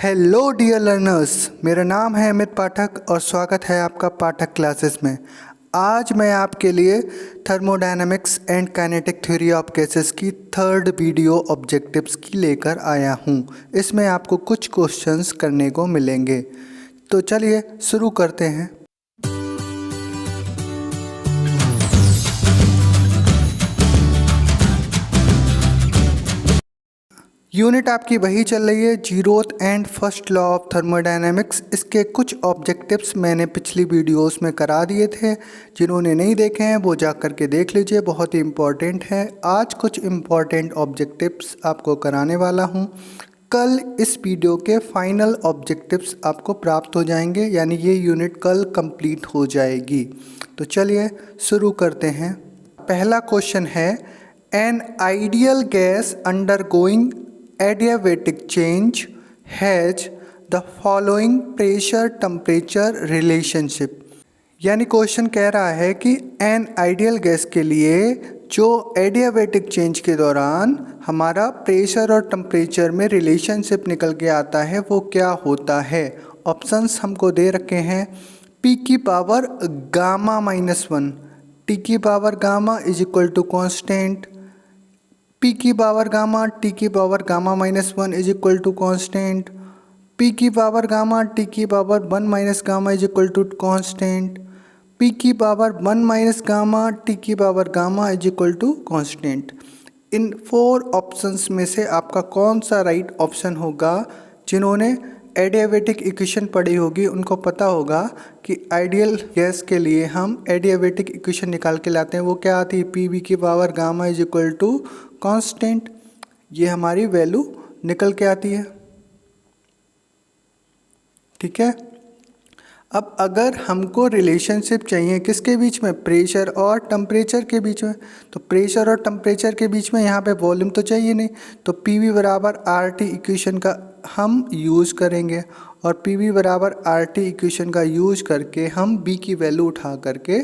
Hello dear learners, मेरा नाम है अमित पाठक और स्वागत है आपका पाठक क्लासेस में। आज मैं आपके लिए thermodynamics and kinetic theory of gases की थर्ड वीडियो ऑब्जेक्टिव्स की लेकर आया हूँ। इसमें आपको कुछ क्वेश्चंस करने को मिलेंगे, तो चलिए शुरू करते हैं। यूनिट आपकी वही चल रही है, zeroth and first law of thermodynamics. इसके कुछ ऑब्जेक्टिव्स मैंने पिछली वीडियोस में करा दिए थे, जिन्होंने नहीं देखे हैं वो जा कर के देख लीजिए, बहुत ही इम्पॉर्टेंट है। आज कुछ इम्पॉर्टेंट ऑब्जेक्टिव्स आपको कराने वाला हूँ। कल इस वीडियो के फाइनल ऑब्जेक्टिव्स आपको प्राप्त हो जाएंगे, यानी ये यूनिट कल कंप्लीट हो जाएगी। तो चलिए शुरू करते हैं। पहला क्वेश्चन है, N ideal gas undergoing adiabatic change has the following pressure temperature relationship। यानी क्वेश्चन कह रहा है कि एन आइडियल गैस के लिए जो एडियाबेटिक चेंज के दौरान हमारा प्रेशर और टेम्परेचर में रिलेशनशिप निकल के आता है वो क्या होता है। ऑप्शंस हमको दे रखे हैं, पी की पावर गामा -1, टी की power gamma is equal to constant, P की पावर गामा T की power gamma -1 is equal to constant, P की पावर गामा T की power 1 minus gamma is equal to constant, P की power 1 minus gamma T की power gamma is equal to constant. इन 4 options में से आपका कौन सा राइट ऑप्शन होगा? जिन्होंने एडियाबेटिक इक्वेशन पढ़ी होगी उनको पता होगा कि आइडियल गैस के लिए हम एडियाबेटिक इक्वेशन निकाल के लाते हैं। वो क्या आती है? पी बी की power gamma is equal to constant. ये हमारी वैल्यू निकल के आती है, ठीक है। अब अगर हमको रिलेशनशिप चाहिए किसके बीच में? प्रेशर और टेम्परेचर के बीच में। तो प्रेशर और टेम्परेचर के बीच में यहाँ पे वॉल्यूम तो चाहिए नहीं, तो पी वी बराबर आर टी इक्वेशन का हम यूज़ करेंगे, और पी वी बराबर आर टी इक्वेशन का यूज़ करके हम बी की वैल्यू उठा करके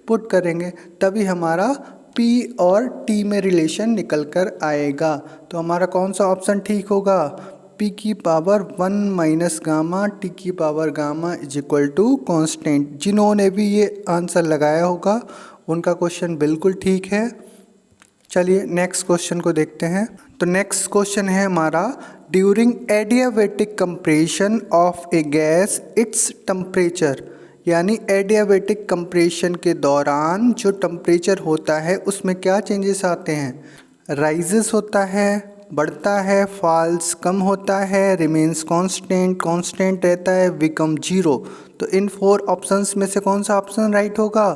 पुट करेंगे, तभी हमारा P और T में रिलेशन निकल कर आएगा। तो हमारा कौन सा ऑप्शन ठीक होगा? P की पावर 1 माइनस गामा T की power gamma is equal to constant. जिन्होंने भी ये आंसर लगाया होगा उनका क्वेश्चन बिल्कुल ठीक है। चलिए नेक्स्ट क्वेश्चन को देखते हैं। तो नेक्स्ट क्वेश्चन है हमारा, during adiabatic compression of A gas its temperature, यानी एडियाबेटिक कंप्रेशन के दौरान जो टेम्परेचर होता है उसमें क्या चेंजेस आते हैं? राइजेस होता है, बढ़ता है, फॉल्स कम होता है, रिमेन्स कांस्टेंट कांस्टेंट रहता है, बिकम जीरो। तो इन 4 ऑप्शंस में से कौन सा ऑप्शन राइट होगा?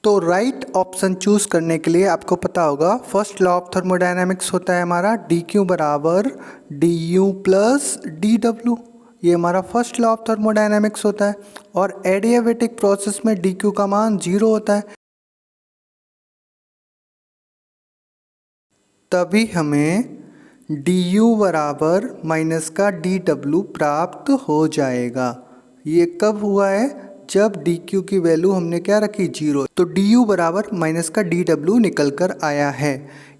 तो राइट ऑप्शन चूज करने के लिए आपको पता होगा फर्स्ट लॉ ऑफ थर्मोडायनेमिक्स होता है हमारा डी क्यू बराबर D you plus D W. ये हमारा फर्स्ट लॉ ऑफ थर्मोडायनेमिक्स होता है, और एडियाबेटिक प्रोसेस में डी क्यू का मान 0 होता है, तभी हमें डी यू बराबर माइनस का डी डब्ल्यू प्राप्त हो जाएगा। ये कब हुआ है? जब डी क्यू की वैल्यू हमने क्या रखी? 0। तो डी यू बराबर माइनस का डी डब्ल्यू निकल कर आया है।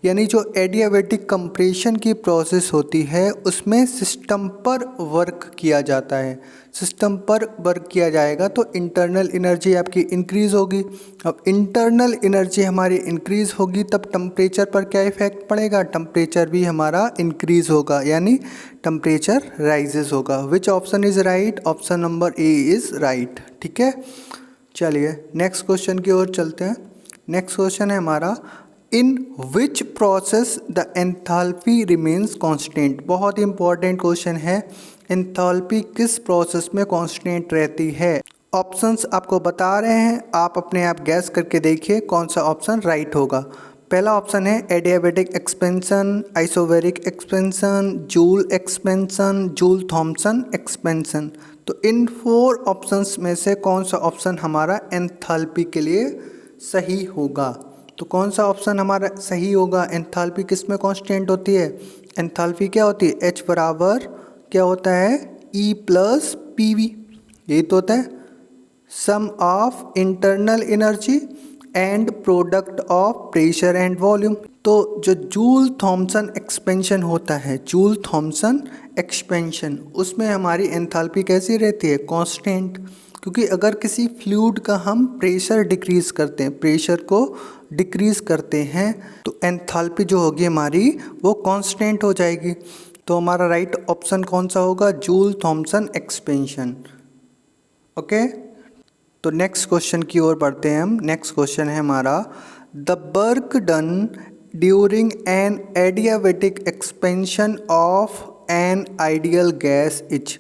यानी जो एडियाबेटिक कंप्रेशन की प्रोसेस होती है उसमें सिस्टम पर वर्क किया जाता है। सिस्टम पर वर्क किया जाएगा तो इंटरनल एनर्जी आपकी इंक्रीज़ होगी। अब इंटरनल एनर्जी हमारी इंक्रीज़ होगी तब टेम्परेचर पर क्या इफेक्ट पड़ेगा? टेम्परेचर भी हमारा इंक्रीज़ होगा, यानी टेम्परेचर राइजेस होगा। Which option is right? Option number A is right, ठीक है। चलिए नेक्स्ट क्वेश्चन की ओर चलते हैं। नेक्स्ट क्वेश्चन है हमारा, in which process the enthalpy remains constant. बहुत इंपॉर्टेंट क्वेश्चन है, एंथैल्पी किस प्रोसेस में कांस्टेंट रहती है? ऑप्शंस आपको बता रहे हैं, आप अपने आप गैस करके देखिए कौन सा ऑप्शन राइट होगा। पहला ऑप्शन है adiabatic expansion, isobaric expansion, joule expansion, joule Thompson expansion. तो इन 4 ऑप्शंस में से कौन सा ऑप्शन हमारा एंथैल्पी के लिए सही होगा? तो कौन सा ऑप्शन हमारा सही होगा? एंथैल्पी किस में कांस्टेंट होती है? एंथैल्पी क्या होती है? H बराबर क्या होता है? E plus P V. यही तो होता है sum of internal energy and product of pressure and volume. तो जो जूल थॉमसन एक्सपेंशन होता है, जूल थॉमसन एक्सपेंशन, उसमें हमारी एंथैल्पी कैसी रहती है? कांस्टेंट। क्योंकि अगर किसी फ्लूइड का हम प्रेशर डिक्रीज़ करते हैं, प्रेशर को डिक्रीज़ करते हैं, तो एंथैल्पी जो होगी हमारी वो कांस्टेंट हो जाएगी। तो हमारा राइट ऑप्शन कौन सा होगा? Joule Thomson expansion. ओके, तो नेक्स्ट क्वेश्चन की ओर बढ़ते हैं हम। नेक्स्ट क्वेश्चन है हमारा, the work done during an adiabatic expansion of an ideal gas is.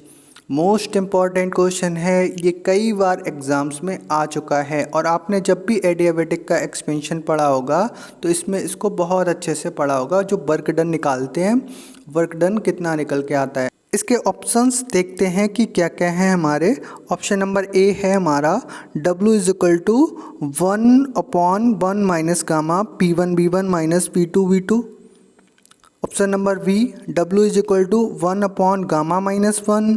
Most important question है, ये कई बार एग्जाम्स में आ चुका है और आपने जब भी एडियाबेटिक का एक्सपेंशन पढ़ा होगा तो इसमें इसको बहुत अच्छे से पढ़ा होगा। जो वर्क डन निकालते हैं, वर्क डन कितना निकल के आता है। इसके ऑप्शंस देखते हैं कि क्या क्या हैं हमारे। ऑप्शन नंबर ए है हमारा W is equal to 1/1 minus gamma P1V1 minus P2V2। Option number B W is equal to 1 गामा minus 1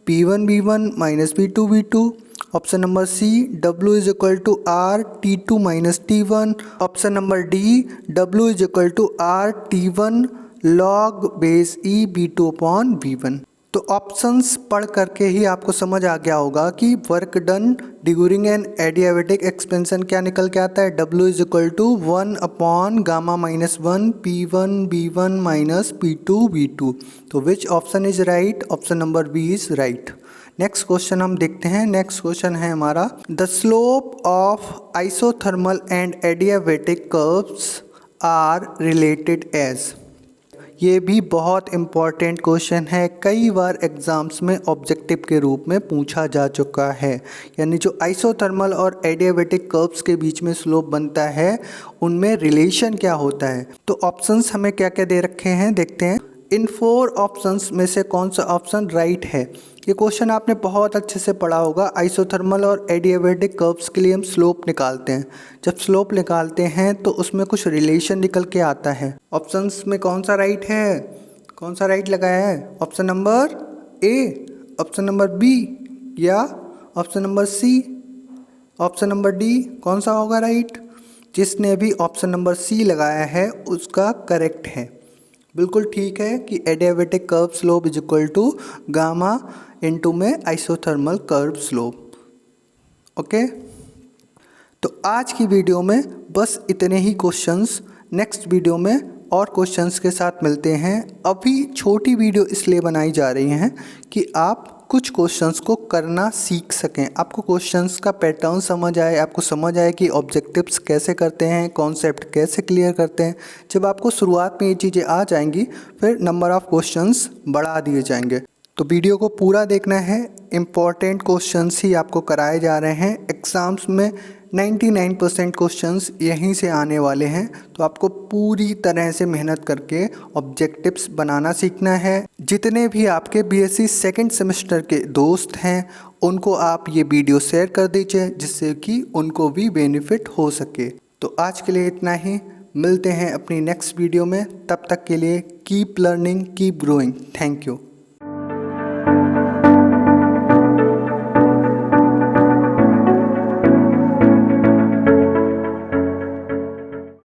P1V1 minus P2V2। Option number C W is equal to R T2 minus T1। Option number D W is equal to R T1 log base E B2/V1। तो options पढ़ करके ही आपको समझ आ गया होगा कि work done during an adiabatic expansion क्या निकल के आता है? W इज इक्वल टू 1 गामा माइनस 1 P1V1 माइनस P2V2। तो which option is right? Option number B is right. Next question हम देखते हैं। नेक्स्ट क्वेश्चन है हमारा, the slope of isothermal and adiabatic curves are related as. ये भी बहुत इम्पॉर्टेंट क्वेश्चन है, कई बार एग्जाम्स में ऑब्जेक्टिव के रूप में पूछा जा चुका है। यानी जो आइसोथर्मल और एडियाबेटिक कर्व्स के बीच में स्लोप बनता है, उनमें रिलेशन क्या होता है। तो ऑप्शंस हमें क्या क्या दे रखे हैं, देखते हैं। इन 4 ऑप्शंस में से कौन सा ऑप्शन राइट है? ये क्वेश्चन आपने बहुत अच्छे से पढ़ा होगा। आइसोथर्मल और एडियाबेटिक कर्व्स के लिए हम स्लोप निकालते हैं। जब स्लोप निकालते हैं तो उसमें कुछ रिलेशन निकल के आता है। ऑप्शंस में कौन सा राइट है? कौन सा राइट लगाया है? Option number A, option number B या option number C, option number D? कौन सा होगा राइट? जिसने भी ऑप्शन नंबर सी लगाया है उसका करेक्ट है। बिल्कुल ठीक है कि adiabatic curve slope is equal to gamma into में आइसोथर्मल कर्व स्लोप। ओके, तो आज की वीडियो में बस इतने ही क्वेश्चंस। नेक्स्ट वीडियो में और क्वेश्चंस के साथ मिलते हैं। अभी छोटी वीडियो इसलिए बनाई जा रही हैं कि आप कुछ क्वेश्चंस को करना सीख सकें, आपको क्वेश्चंस का पैटर्न समझ आए, आपको समझ आए कि ऑब्जेक्टिव्स कैसे करते हैं, कॉन्सेप्ट कैसे क्लियर करते हैं। जब आपको शुरुआत में ये चीज़ें आ जाएंगी, फिर नंबर ऑफ़ क्वेश्चंस बढ़ा दिए जाएंगे। तो वीडियो को पूरा देखना है, इम्पॉर्टेंट क्वेश्चंस ही आपको कराए जा रहे हैं। एग्ज़ाम्स में 99% क्वेश्चंस यहीं से आने वाले हैं। तो आपको पूरी तरह से मेहनत करके ऑब्जेक्टिव्स बनाना सीखना है। जितने भी आपके बीएससी सेकंड सेमेस्टर के दोस्त हैं, उनको आप ये वीडियो शेयर कर दीजिए, जिससे कि उनको भी बेनिफिट हो सके। तो आज के लिए इतना ही, मिलते हैं अपनी नेक्स्ट वीडियो में। तब तक के लिए keep learning, keep growing. Thank you.